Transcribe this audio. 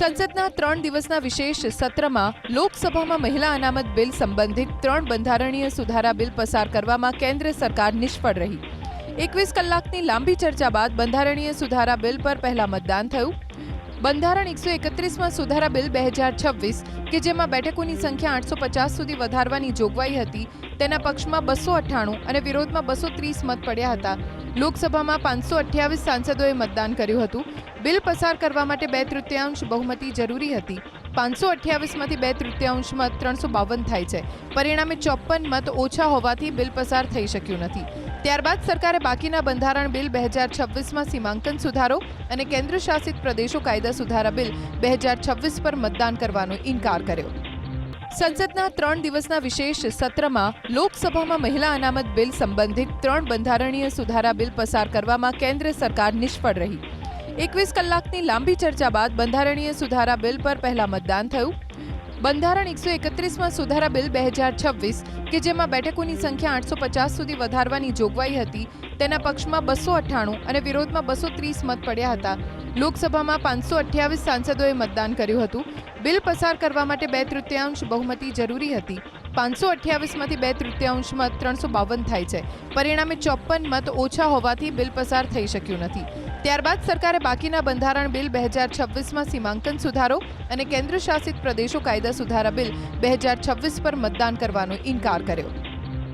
સંસદના 3 દિવસના વિશેષ સત્રમાં લોકસભામાં મહિલા અનામત બિલ સંબંધિત 3 બંધારણીય સુધારા બિલ પસાર કરવામાં કેન્દ્ર સરકાર નિષ્ફળ રહી। 21 કલાકની લાંબી ચર્ચા બાદ બંધારણીય સુધારા બિલ પર પહેલા મતદાન થયું। બંધારણ 131માં સુધારા બિલ 2026 કે જેમાં બેઠકોની સંખ્યા 850 સુધી વધારવાની જોગવાઈ હતી, તેના પક્ષમાં 298 અને વિરોધમાં 230 મત પડ્યા હતા। લોકસભામાં 528 સાંસદોએ મતદાન કર્યું હતું। બિલ પસાર કરવા માટે 2/3 બહુમતી જરૂરી હતી। 528માંથી 2/3 મત 352 થાય છે। પરિણામે 54 મત ઓછા હોવાથી બિલ પસાર થઈ શક્યું નથી। ત્યારબાદ સરકારે બાકીના બંધારણ બિલ 2026માં સીમાંકન સુધારો અને કેન્દ્ર શાસિત પ્રદેશો કાયદા સુધારા બિલ 2026 પર મતદાન કરવાનો ઇનકાર કર્યો। સંસદના 3 દિવસના વિશેષ સત્રમાં લોકસભામાં મહિલા અનામત બિલ સંબંધિત 3 બંધારણીય સુધારા બિલ પસાર કરવામાં કેન્દ્ર સરકાર નિષ્ફળ રહી। 21 કલાકની લાંબી ચર્ચા બાદ બંધારણીય સુધારા બિલ પર પહેલા મતદાન થયું। બંધારણ 131માં સુધારા બિલ 2026 કે જેમાં બેઠકોની સંખ્યા 850 સુધી વધારવાની જોગવાઈ હતી, તેના પક્ષમાં 298 અને વિરોધમાં 230 મત પડ્યા હતા। લોકસભામાં 528 સાંસદોએ મતદાન કર્યું હતું। બિલ પસાર કરવા માટે 2/3 બહુમતી જરૂરી હતી। 528માંથી 2/3 મત 352 થાય છે। પરિણામે 54 મત ઓછા હોવાથી બિલ પસાર થઈ શક્યું નથી। ત્યારબાદ સરકારે બાકીના બંધારણ બિલ 2026માં સીમાંકન સુધારો અને કેન્દ્ર શાસિત પ્રદેશો કાયદા સુધારા બિલ 2026 પર મતદાન કરવાનો ઇનકાર કર્યો।